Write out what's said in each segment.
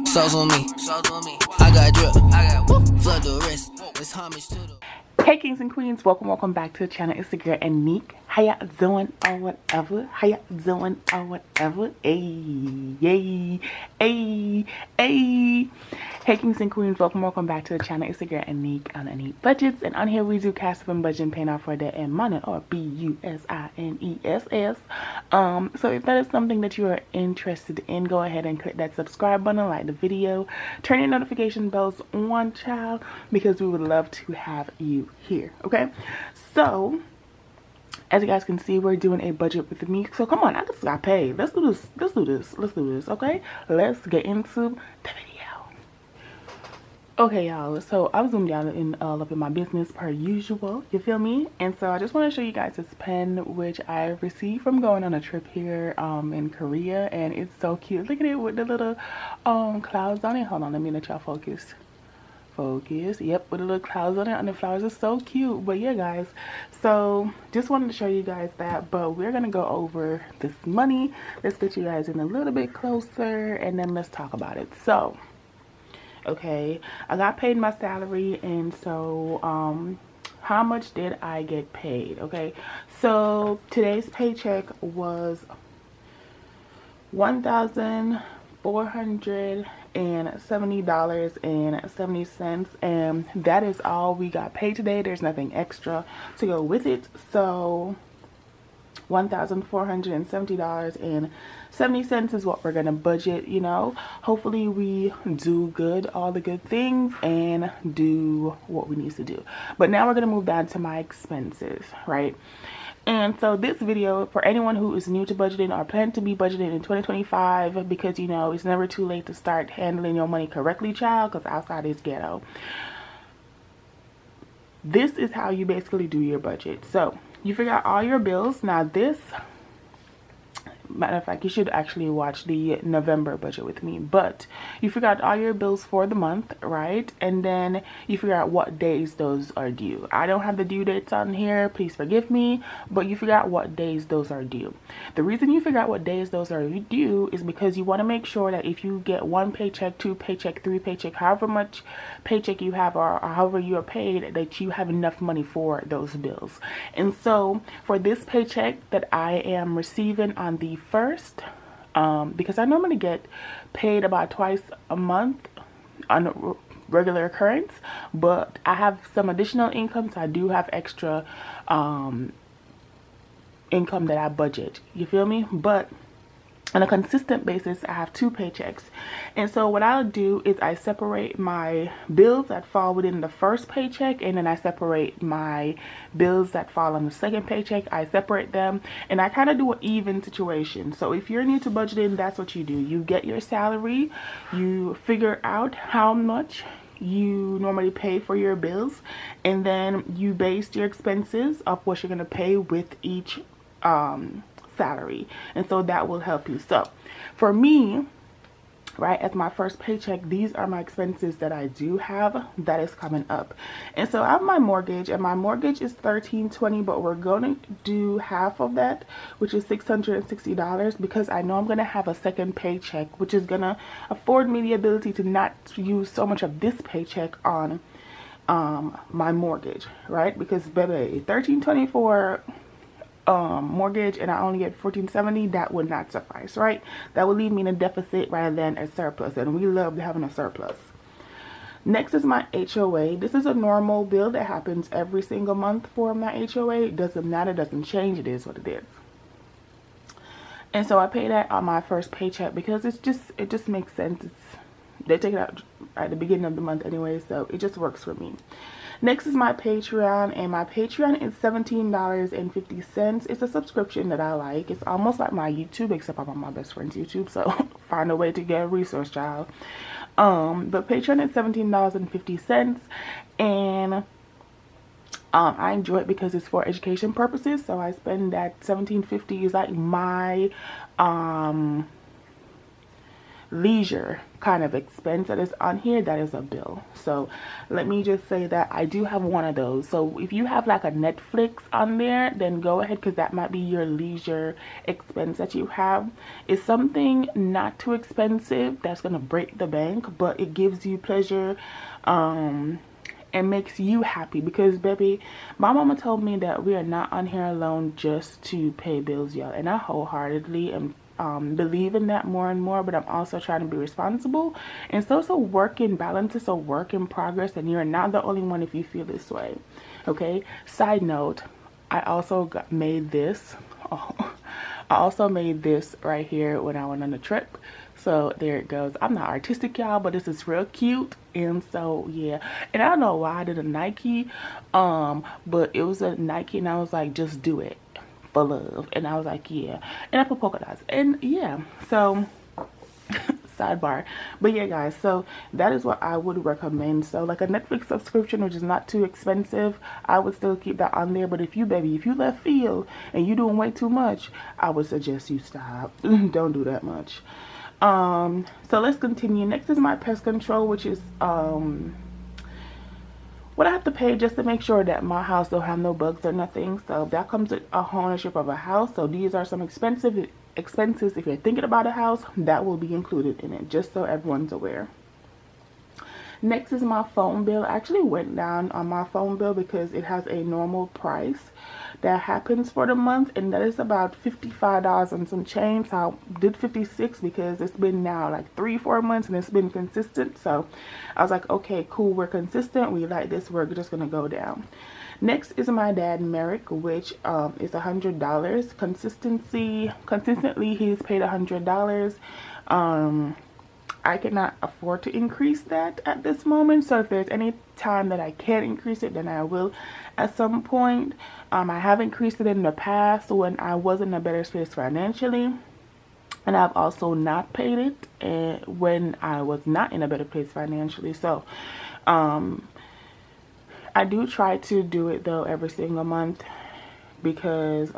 Sauce on me. I got drip. Flood the rest. It's homage to the. Hey kings and queens, welcome back to the channel. It's the girl Aneke. How y'all doing or whatever? How y'all doing or whatever? Ayy, yay, ayy, ayy. Hey kings and queens, welcome back to the channel. It's the girl Aneke on Aneke Budgets, and on here we do cash up and budget and paying off for debt and money, or BUSINESS. So if that is something that you are interested in, go ahead and click that subscribe button, like the video, turn your notification bells on, child, because we would love to have you here. Okay, so as you guys can see, we're doing a budget with me. So come on, I just got paid. Let's do this. Okay, let's get into the video. Okay, y'all, so I was zoomed down in up in my business per usual, you feel me? And so I just want to show you guys this pen which I received from going on a trip here in Korea, and it's so cute. Look at it with the little clouds on it. Hold on, let me let y'all focus. Yep, with the little clouds on it, and the flowers are so cute. But yeah, guys, so just wanted to show you guys that, but we're gonna go over this money. Let's get you guys in a little bit closer, and then let's talk about it. So okay, I got paid my salary, and so how much did I get paid? Okay, so today's paycheck was $1,470.70, and that is all we got paid today. There's nothing extra to go with it. So $1,470.70 is what we're gonna budget. You know, hopefully we do good, all the good things, and do what we need to do. But now we're gonna move down to my expenses, right? And so this video, for anyone who is new to budgeting or plan to be budgeting in 2025, because you know it's never too late to start handling your money correctly, child, because outside is ghetto. This is how you basically do your budget. So you figure out all your bills. Now this, matter of fact, you should actually watch the November budget with me, but you figure out all your bills for the month, right? And then you figure out what days those are due. I don't have the due dates on here, please forgive me, but you figure out what days those are due. The reason you figure out what days those are due is because you want to make sure that if you get one paycheck, two paycheck, three paycheck, however much paycheck you have, or however you are paid, that you have enough money for those bills. And so for this paycheck that I am receiving on the first, because I normally get paid about twice a month on a regular occurrence, but I have some additional income, so I do have extra income that I budget, you feel me? But on a consistent basis, I have two paychecks. And so what I'll do is I separate my bills that fall within the first paycheck, and then I separate my bills that fall on the second paycheck. I separate them, and I kind of do an even situation. So if you're new to budgeting, that's what you do. You get your salary, you figure out how much you normally pay for your bills, and then you base your expenses of what you're going to pay with each salary, and so that will help you. So for me, right, as my first paycheck, these are my expenses that I do have that is coming up. And so I have my mortgage, and my mortgage is $1,320, but we're going to do half of that, which is $660, because I know I'm going to have a second paycheck, which is going to afford me the ability to not use so much of this paycheck on my mortgage, right? Because baby, $1,320 for mortgage, and I only get $1,470, that would not suffice, right? That would leave me in a deficit rather than a surplus, and we love having a surplus. Next is my HOA. This is a normal bill that happens every single month for my HOA. It doesn't matter, it doesn't change, it is what it is. And so I pay that on my first paycheck because it just makes sense. They take it out at the beginning of the month anyway, so it just works for me. Next is my Patreon, and my Patreon is $17.50. It's a subscription that I like. It's almost like my YouTube, except I'm on my best friend's YouTube, so find a way to get a resource, child. But Patreon is $17.50, and I enjoy it because it's for education purposes, so I spend that $17.50 is like my leisure kind of expense that is on here, that is a bill. So let me just say that I do have one of those. So if you have like a Netflix on there, then go ahead, because that might be your leisure expense that you have. It's something not too expensive that's gonna break the bank, but it gives you pleasure and makes you happy. Because baby, my mama told me that we are not on here alone just to pay bills, y'all, and I wholeheartedly am believe in that more and more. But I'm also trying to be responsible, and so it's a work in balance, it's a work in progress, and you're not the only one if you feel this way. Okay, side note, I also made this I also made this right here when I went on a trip. So there it goes. I'm not artistic, y'all, but this is real cute. And so yeah, and I don't know why I did a Nike, but it was a Nike, and I was like, just do it for love. And I was like, yeah. And I put polka dots, and yeah, so sidebar. But yeah guys, so that is what I would recommend. So like a Netflix subscription, which is not too expensive, I would still keep that on there. But if you, baby, if you left field and you doing way too much, I would suggest you stop. Don't do that much. So let's continue. Next is my pest control, which is what I have to pay just to make sure that my house don't have no bugs or nothing. So that comes with a ownership of a house. So these are some expenses. If you're thinking about a house, that will be included in it, just so everyone's aware. Next is my phone bill. I actually went down on my phone bill because it has a normal price that happens for the month, and that is about $55 and some change. So I did 56 because it's been now like 3-4 months and it's been consistent. So I was like, okay, cool, we're consistent, we like this, we're just gonna go down. Next is my dad Merrick, which is $100. Consistently he's paid $100. I cannot afford to increase that at this moment. So if there's any time that I can increase it, then I will at some point. I have increased it in the past when I was in a better space financially, and I've also not paid it when I was not in a better place financially. So I do try to do it though every single month, because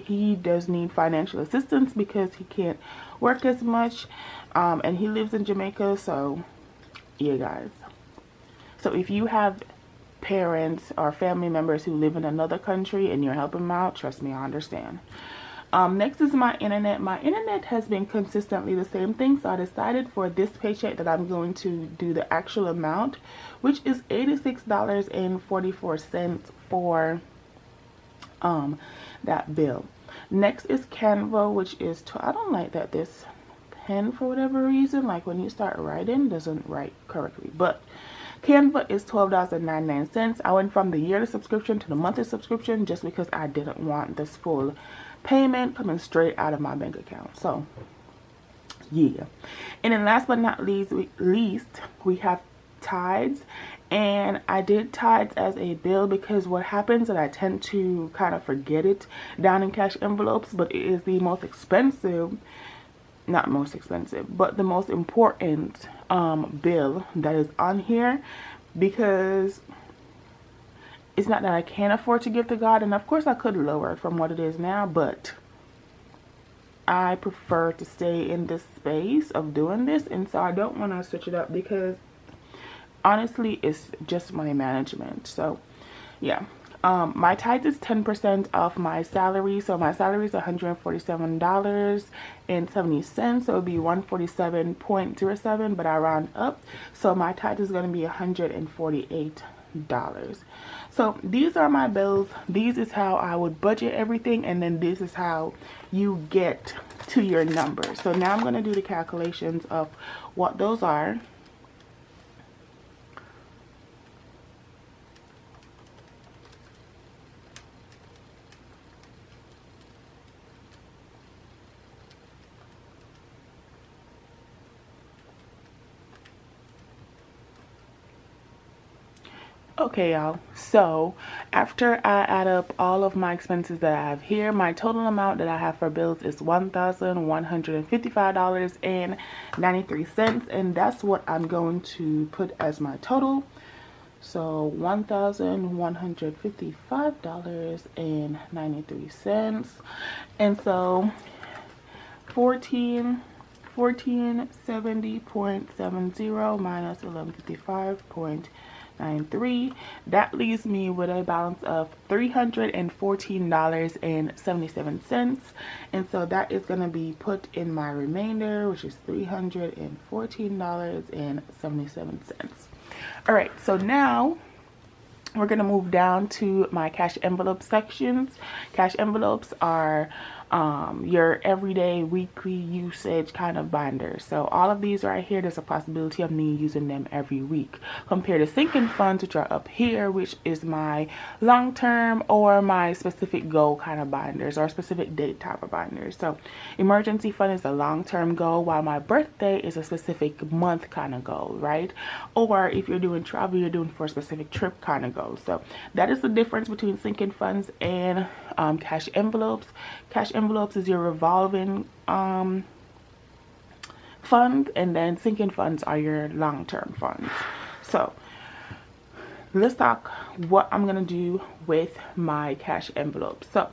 he does need financial assistance because he can't work as much, and he lives in Jamaica. So yeah guys, so if you have parents or family members who live in another country and you're helping them out, trust me, I understand. Next is my internet. My internet has been consistently the same thing, so I decided for this paycheck that I'm going to do the actual amount, which is $86.44 for that bill. Next is Canva, which is I don't like that this pen, for whatever reason, like when you start writing, doesn't write correctly. But Canva is $12.99. I went from the yearly subscription to the monthly subscription just because I didn't want this full payment coming straight out of my bank account. So yeah. And then last but not least, we have Tides. And I did Tides as a bill because what happens is I tend to kind of forget it down in cash envelopes, but it is the most expensive, not most expensive, but the most important bill that is on here, because it's not that I can't afford to give to God, and of course I could lower it from what it is now, but I prefer to stay in this space of doing this, and so I don't want to switch it up because honestly it's just money management. So yeah, my tithe is 10% off my salary, so my salary is $147.70, so it would be 147.07, but I round up, so my tithe is going to be $148. So these are my bills. These is how I would budget everything, and then this is how you get to your numbers. So now I'm going to do the calculations of what those are. Okay y'all, so after I add up all of my expenses that I have here, my total amount that I have for bills is $1,155.93, and that's what I'm going to put as my total. So $1,155.93, and so 14 1470.70 minus 1155.93. That leaves me with a balance of $314.77. And so that is going to be put in my remainder, which is $314.77. All right, so now we're going to move down to my cash envelope sections. Cash envelopes are your everyday, weekly usage kind of binders. So all of these right here, there's a possibility of me using them every week. Compared to sinking funds, which are up here, which is my long-term or my specific goal kind of binders, or specific date type of binders. So emergency fund is a long-term goal, while my birthday is a specific month kind of goal, right? Or if you're doing travel, you're doing for a specific trip kind of goal. So that is the difference between sinking funds and cash envelopes. Cash envelopes is your revolving fund, and then sinking funds are your long-term funds. So let's talk what I'm gonna do with my cash envelopes. So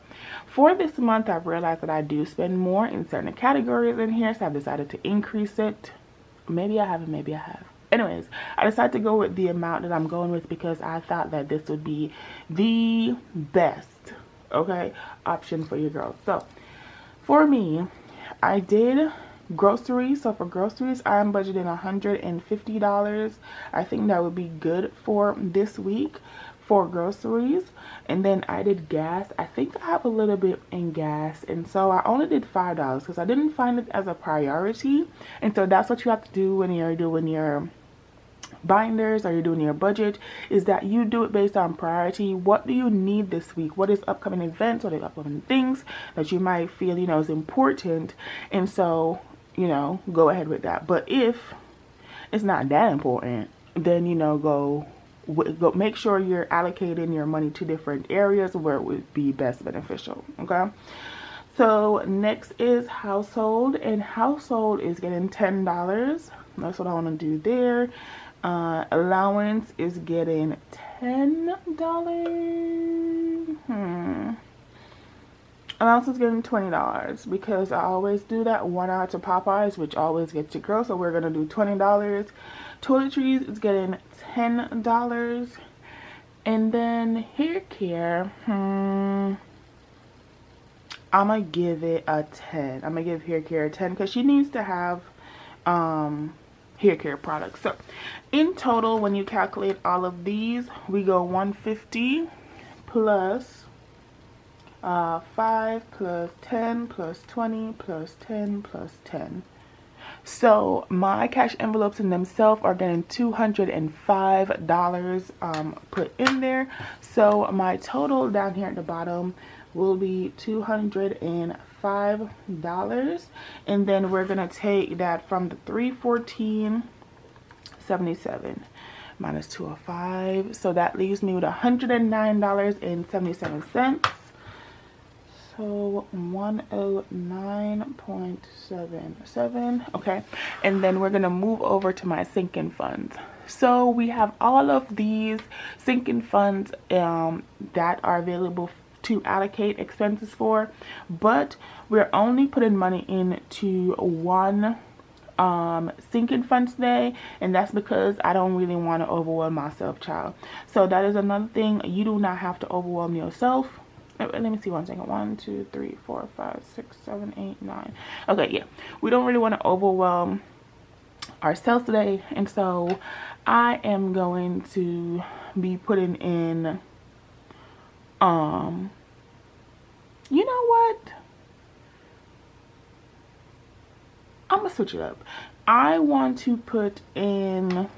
for this month, I've realized that I do spend more in certain categories in here, so I've decided to increase it. Maybe I haven't, maybe I have. Anyways, I decided to go with the amount that I'm going with because I thought that this would be the best, okay, option for you girls. So for me, I did groceries. So for groceries, I'm budgeting $150. I think that would be good for this week for groceries. And then I did gas. I think I have a little bit in gas, and so I only did $5 because I didn't find it as a priority. And so that's what you have to do when you're doing your binders or you're doing your budget, is that you do it based on priority. What do you need this week? What is upcoming events? What are upcoming things that you might feel, you know, is important? And so, you know, go ahead with that. But if it's not that important, then, you know, go make sure you're allocating your money to different areas where it would be best beneficial. Okay, so next is household, and household is getting $10. That's what I want to do there. Allowance is getting $10. Allowance is getting $20 because I always do that 1 hour to Popeyes, which always gets you girls. So we're gonna do $20. Toiletries is getting $10, and then hair care. I'm gonna give it a 10. I'm gonna give hair care a 10 because she needs to have hair care products. So in total, when you calculate all of these, we go 150 plus 5 plus 10 plus 20 plus 10 plus 10. So my cash envelopes in themselves are getting $205 put in there. So my total down here at the bottom will be $205, and then we're gonna take that from the $314.77 minus 205, so that leaves me with $109.77. So 109.77. okay, and then we're gonna move over to my sinking funds. So we have all of these sinking funds that are available to allocate expenses for, but we're only putting money into one sinking fund today, and that's because I don't really want to overwhelm myself, child. So that is another thing. You do not have to overwhelm yourself. Let me see one second. 1 2 3 4 5 6 7 8 9. Okay, yeah, we don't really want to overwhelm ourselves today, and so I am going to be putting in you know what, I'm gonna switch it up. I want to put in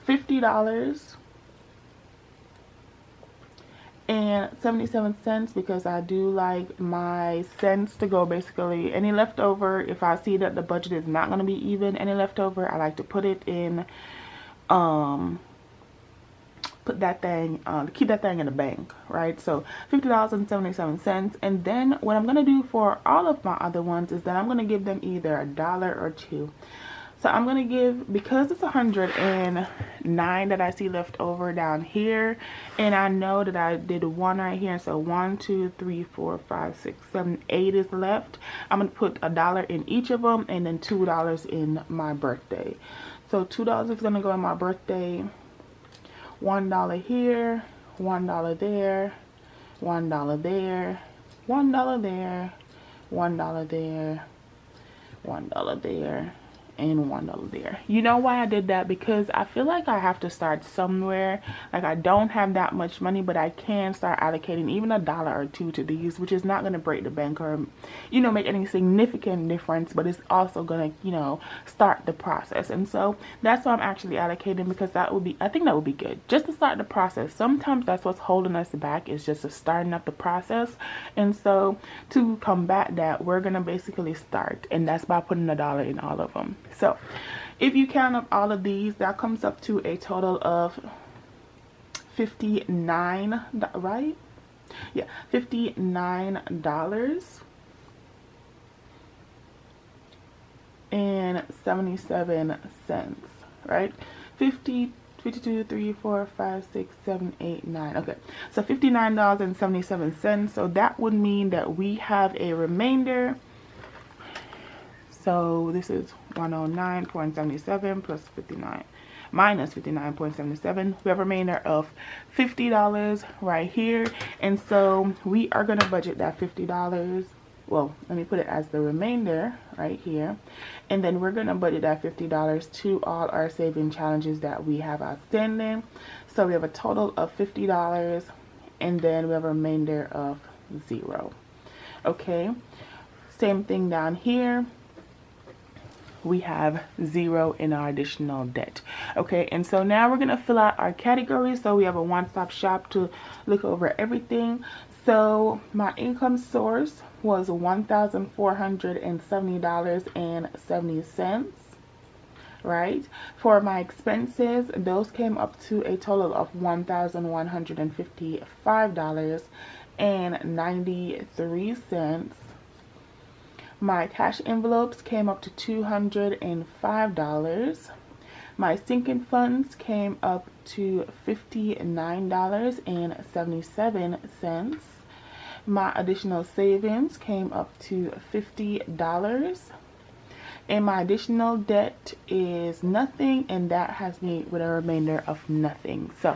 $50.77 because I do like my cents to go basically any leftover. If I see that the budget is not going to be even, any leftover, I like to put it in put that thing keep that thing in the bank, right? So $50.77. and then what I'm going to do for all of my other ones is that I'm going to give them either $1 or $2. So I'm gonna give, because it's 109 that I see left over down here, and I know that I did one right here, so 1, 2, 3, 4, 5, 6, 7, 8 is left. I'm gonna put $1 in each of them, and then $2 in my birthday. So $2 is gonna go in my birthday, $1 here, $1 there, $1 there, $1 there, $1 there, $1 there, and $1 there. You know why I did that? Because I feel like I have to start somewhere. Like, I don't have that much money, but I can start allocating even $1 or $2 to these, which is not going to break the bank or, you know, make any significant difference, but it's also going to, you know, start the process. And so that's why I'm actually allocating, because that would be, I think that would be good just to start the process. Sometimes that's what's holding us back, is just starting up the process. And so to combat that, we're going to basically start, and that's by putting $1 in all of them. So if you count up all of these, that comes up to a total of $59, right? Yeah, $59.77, right? 50, 52, 3, 4, 5, 6, 7, 8, 9. Okay, so $59.77. So that would mean that we have a remainder. So this is 109.77 plus 59 minus 59.77. We have a remainder of $50 right here. And so we are going to budget that $50. Well, let me put it as the remainder right here. And then we're going to budget that $50 to all our saving challenges that we have outstanding. So we have a total of $50, and then we have a remainder of 0. Okay, same thing down here. We have 0 in our additional debt. Okay, and so now we're going to fill out our categories, so we have a one-stop shop to look over everything. So my income source was $1,470.70, right? For my expenses, those came up to a total of $1,155.93. My cash envelopes came up to $205. My sinking funds came up to $59.77. My additional savings came up to $50. And my additional debt is nothing, and that has me with a remainder of nothing. So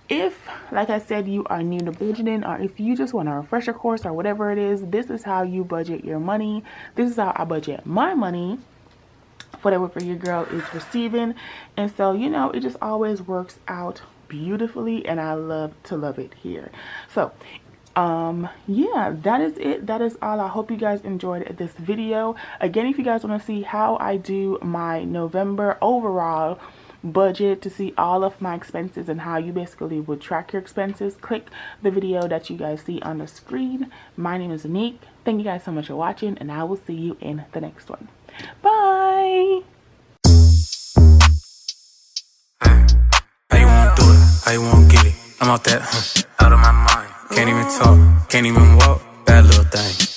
if, like I said, you are new to budgeting, or if you just want a refresher course or whatever it is, this is how you budget your money. This is how I budget my money, whatever your girl is receiving. And so, you know, it just always works out beautifully, and I love it here. So yeah, that is it. That is all. I hope you guys enjoyed this video. Again, if you guys want to see how I do my November overall budget, to see all of my expenses and how you basically would track your expenses, click the video that you guys see on the screen. My name is Aneke. Thank you guys so much for watching, and I will see you in the next one. Bye. How you wanna do it? How you wanna get it? I'm out that, out of my mind. Can't even talk, can't even walk. Bad little thing.